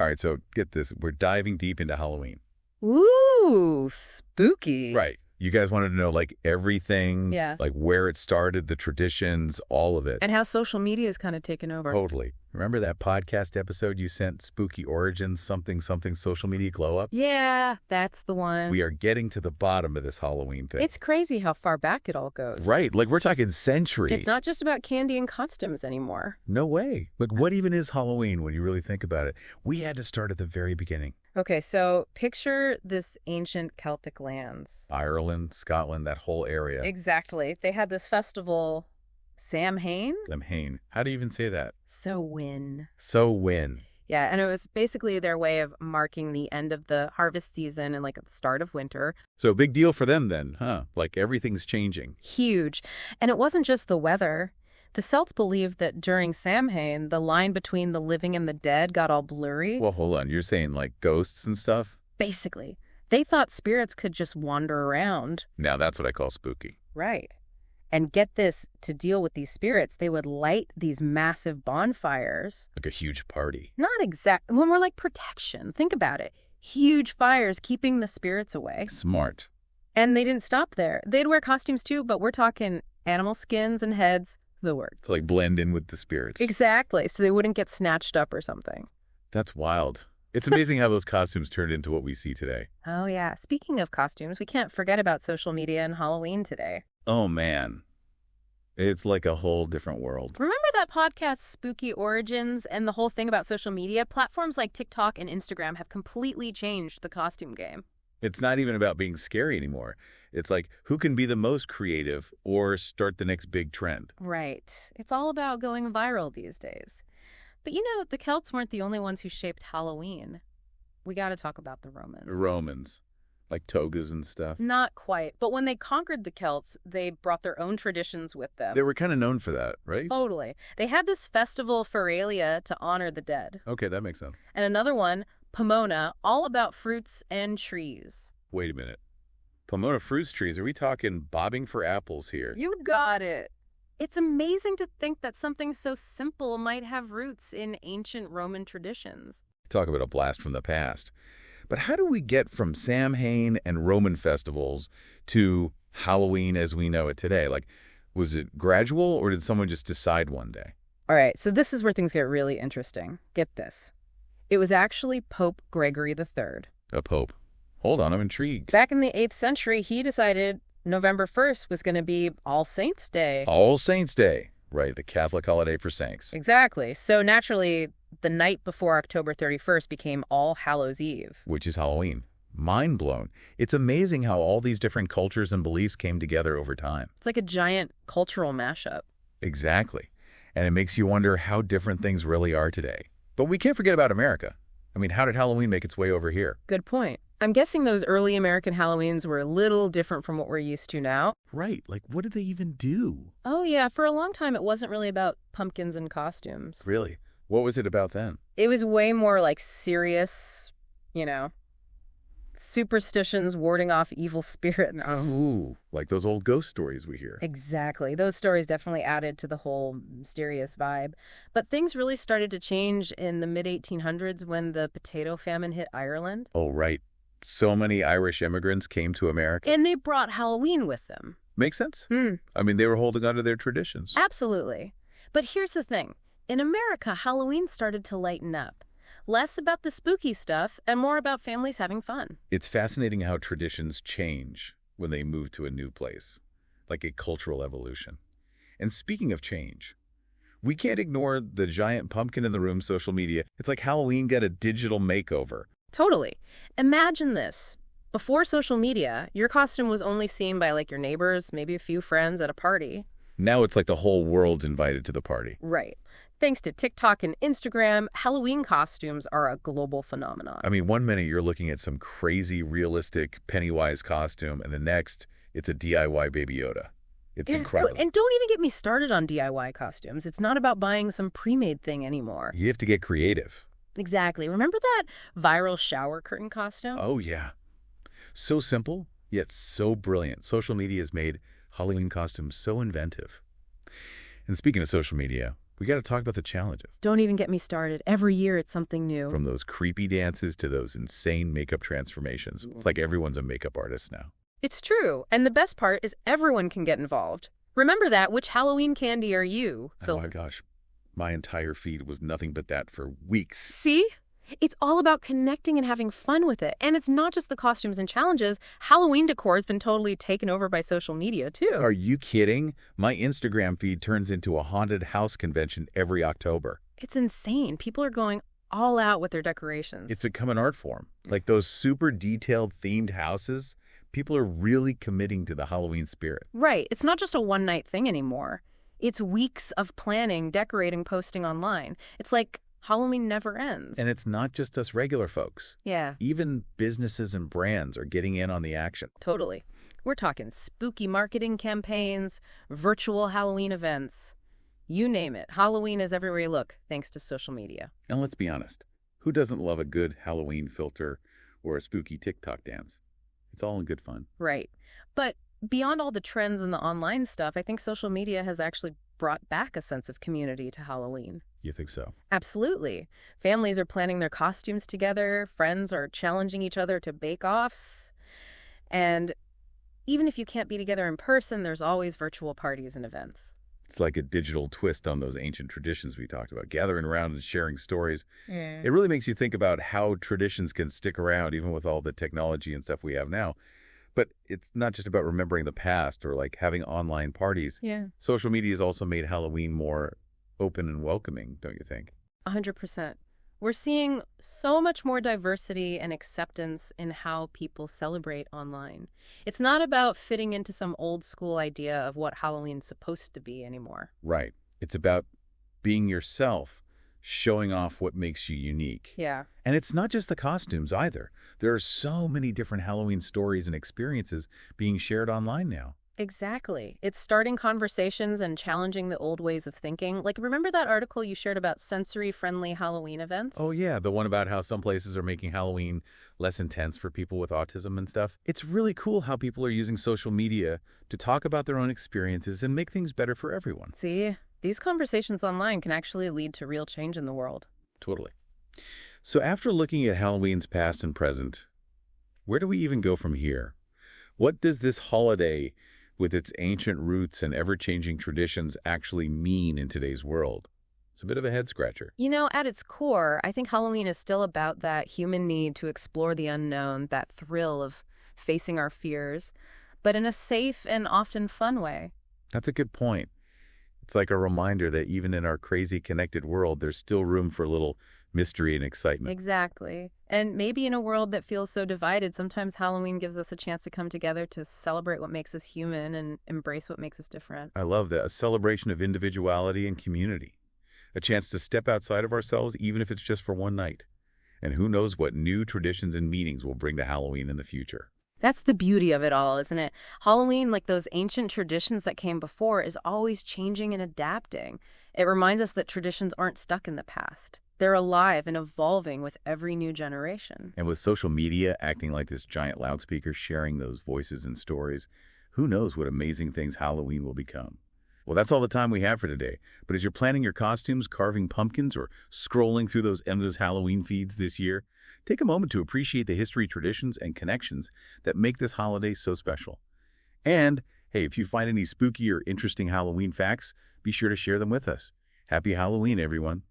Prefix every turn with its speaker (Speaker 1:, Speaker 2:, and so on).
Speaker 1: All right, so get this. We're diving deep into Halloween.
Speaker 2: Ooh, spooky.
Speaker 1: Right. You guys wanted to know, like, everything,
Speaker 2: Yeah.
Speaker 1: like where it started, the traditions, all of it.
Speaker 2: And how social media is kind of taken over.
Speaker 1: Totally. Remember that podcast episode you sent, Spooky Origins, something, social media glow up?
Speaker 2: Yeah, that's the one.
Speaker 1: We are getting to the bottom of this Halloween thing.
Speaker 2: It's crazy how far back it all goes.
Speaker 1: Right. Like, we're talking centuries.
Speaker 2: It's not just about candy and costumes anymore.
Speaker 1: No way. Like, what even is Halloween when you really think about it? We had to start at the very beginning.
Speaker 2: Okay, so picture this ancient Celtic lands.
Speaker 1: Ireland, Scotland, that whole area.
Speaker 2: Exactly. They had this festival, Samhain?
Speaker 1: Samhain. How do you even say that?
Speaker 2: Samhain.
Speaker 1: Samhain.
Speaker 2: Yeah, and it was basically their way of marking the end of the harvest season and like the start of winter.
Speaker 1: So a big deal for them then, huh? Like everything's changing.
Speaker 2: Huge. And it wasn't just the weather. The Celts believed that during Samhain, the line between the living and the dead got all blurry.
Speaker 1: Well, hold on. You're saying like ghosts and stuff?
Speaker 2: Basically. They thought spirits could just wander around.
Speaker 1: Now that's what I call spooky.
Speaker 2: Right. And get this, to deal with these spirits, they would light these massive bonfires.
Speaker 1: Like a huge party.
Speaker 2: Not exactly. Well, more like protection. Think about it. Huge fires keeping the spirits away.
Speaker 1: Smart.
Speaker 2: And they didn't stop there. They'd wear costumes too, but we're talking animal skins and heads, the works.
Speaker 1: To like blend in with the spirits.
Speaker 2: Exactly. So they wouldn't get snatched up or something.
Speaker 1: That's wild. It's amazing how those costumes turned into what we see today.
Speaker 2: Oh, yeah. Speaking of costumes, we can't forget about social media and Halloween today.
Speaker 1: Oh, man. It's like a whole different world.
Speaker 2: Remember that podcast, Spooky Origins, and the whole thing about social media? Platforms like TikTok and Instagram have completely changed the costume game.
Speaker 1: It's not even about being scary anymore. It's like, who can be the most creative or start the next big trend?
Speaker 2: Right. It's all about going viral these days. But you know, the Celts weren't the only ones who shaped Halloween. We got to talk about the Romans.
Speaker 1: Romans. Like togas and stuff.
Speaker 2: Not quite. But when they conquered the Celts, they brought their own traditions with them.
Speaker 1: They were kind of known for that, right?
Speaker 2: Totally. They had this festival, Feralia, to honor the dead.
Speaker 1: Okay, that makes sense.
Speaker 2: And another one, Pomona, all about fruits and trees.
Speaker 1: Wait a minute. Pomona fruits trees, are we talking bobbing for apples here?
Speaker 2: You got it. It's amazing to think that something so simple might have roots in ancient Roman traditions.
Speaker 1: Talk about a blast from the past. But how do we get from Samhain and Roman festivals to Halloween as we know it today? Like, was it gradual or did someone just decide one day?
Speaker 2: All right, so this is where things get really interesting. Get this. It was actually Pope Gregory III.
Speaker 1: A pope. Hold on, I'm intrigued.
Speaker 2: Back in the 8th century, he decided November 1st was going to be All Saints' Day.
Speaker 1: All Saints' Day. Right, the Catholic holiday for saints.
Speaker 2: Exactly. So naturally, the night before October 31st became All Hallows Eve.
Speaker 1: Which is Halloween. Mind blown. It's amazing how all these different cultures and beliefs came together over time.
Speaker 2: It's like a giant cultural mashup.
Speaker 1: Exactly. And it makes you wonder how different things really are today. But we can't forget about America. I mean, how did Halloween make its way over here?
Speaker 2: Good point. I'm guessing those early American Halloweens were a little different from what we're used to now.
Speaker 1: Right. Like, what did they even do?
Speaker 2: Oh, yeah. For a long time, it wasn't really about pumpkins and costumes.
Speaker 1: Really? What was it about then?
Speaker 2: It was way more like serious, superstitions warding off evil spirits.
Speaker 1: Oh, like those old ghost stories we hear.
Speaker 2: Exactly. Those stories definitely added to the whole mysterious vibe. But things really started to change in the mid-1800s when the potato famine hit Ireland.
Speaker 1: Oh, right. So many Irish immigrants came to America.
Speaker 2: And they brought Halloween with them.
Speaker 1: Makes sense. I mean, they were holding on to their traditions.
Speaker 2: Absolutely. But here's the thing. In America, Halloween started to lighten up. Less about the spooky stuff and more about families having fun.
Speaker 1: It's fascinating how traditions change when they move to a new place, like a cultural evolution. And speaking of change, we can't ignore the giant pumpkin in the room social media. It's like Halloween got a digital makeover.
Speaker 2: Totally. Imagine this. Before social media, your costume was only seen by like your neighbors, maybe a few friends at a party.
Speaker 1: Now it's like the whole world's invited to the party.
Speaker 2: Right. Thanks to TikTok and Instagram, Halloween costumes are a global phenomenon.
Speaker 1: I mean, one minute you're looking at some crazy, realistic Pennywise costume, and the next, it's a DIY Baby Yoda. It's incredible.
Speaker 2: And don't even get me started on DIY costumes. It's not about buying some pre-made thing anymore.
Speaker 1: You have to get creative.
Speaker 2: Exactly. Remember that viral shower curtain costume?
Speaker 1: Oh, yeah. So simple, yet so brilliant. Social media has made Halloween costumes so inventive. And speaking of social media, We got to talk about the challenges.
Speaker 2: Don't even get me started. Every year it's something new.
Speaker 1: From those creepy dances to those insane makeup transformations. It's like everyone's a makeup artist now.
Speaker 2: It's true. And the best part is everyone can get involved. Remember that. Which Halloween candy are you?
Speaker 1: Oh my gosh. My entire feed was nothing but that for weeks.
Speaker 2: See? It's all about connecting and having fun with it. And it's not just the costumes and challenges. Halloween decor has been totally taken over by social media, too.
Speaker 1: Are you kidding? My Instagram feed turns into a haunted house convention every October.
Speaker 2: It's insane. People are going all out with their decorations.
Speaker 1: It's become an art form. Like those super detailed themed houses, people are really committing to the Halloween spirit.
Speaker 2: Right. It's not just a one-night thing anymore. It's weeks of planning, decorating, posting online. It's like Halloween never ends.
Speaker 1: And it's not just us regular folks.
Speaker 2: Yeah.
Speaker 1: Even businesses and brands are getting in on the action.
Speaker 2: Totally. We're talking spooky marketing campaigns, virtual Halloween events. You name it. Halloween is everywhere you look, thanks to social media.
Speaker 1: And let's be honest, who doesn't love a good Halloween filter or a spooky TikTok dance? It's all in good fun.
Speaker 2: Right. But beyond all the trends and the online stuff, I think social media has actually brought back a sense of community to Halloween.
Speaker 1: You think so?
Speaker 2: Absolutely. Families are planning their costumes together. Friends are challenging each other to bake-offs. And even if you can't be together in person, there's always virtual parties and events.
Speaker 1: It's like a digital twist on those ancient traditions we talked about, gathering around and sharing stories.
Speaker 2: Yeah.
Speaker 1: It really makes you think about how traditions can stick around even with all the technology and stuff we have now. But it's not just about remembering the past or like having online parties.
Speaker 2: Yeah.
Speaker 1: Social media has also made Halloween more open and welcoming, don't you think?
Speaker 2: 100%. We're seeing so much more diversity and acceptance in how people celebrate online. It's not about fitting into some old school idea of what Halloween's supposed to be anymore.
Speaker 1: Right. It's about being yourself, showing off what makes you unique.
Speaker 2: Yeah.
Speaker 1: And it's not just the costumes either. There are so many different Halloween stories and experiences being shared online now.
Speaker 2: Exactly. It's starting conversations and challenging the old ways of thinking. Like, remember that article you shared about sensory-friendly Halloween events?
Speaker 1: Oh, yeah. The one about how some places are making Halloween less intense for people with autism and stuff. It's really cool how people are using social media to talk about their own experiences and make things better for everyone.
Speaker 2: See, these conversations online can actually lead to real change in the world.
Speaker 1: Totally. So after looking at Halloween's past and present, where do we even go from here? What does this holiday, with its ancient roots and ever-changing traditions, actually mean in today's world? It's a bit of a head-scratcher.
Speaker 2: You know, at its core, I think Halloween is still about that human need to explore the unknown, that thrill of facing our fears, but in a safe and often fun way.
Speaker 1: That's a good point. It's like a reminder that even in our crazy connected world, there's still room for a little mystery and excitement.
Speaker 2: Exactly. And maybe in a world that feels so divided, sometimes Halloween gives us a chance to come together to celebrate what makes us human and embrace what makes us different.
Speaker 1: I love that. A celebration of individuality and community. A chance to step outside of ourselves, even if it's just for one night. And who knows what new traditions and meanings will bring to Halloween in the future.
Speaker 2: That's the beauty of it all, isn't it? Halloween, like those ancient traditions that came before, is always changing and adapting. It reminds us that traditions aren't stuck in the past. They're alive and evolving with every new generation.
Speaker 1: And with social media acting like this giant loudspeaker, sharing those voices and stories, who knows what amazing things Halloween will become. Well, that's all the time we have for today. But as you're planning your costumes, carving pumpkins, or scrolling through those endless Halloween feeds this year, take a moment to appreciate the history, traditions, and connections that make this holiday so special. And, hey, if you find any spooky or interesting Halloween facts, be sure to share them with us. Happy Halloween, everyone.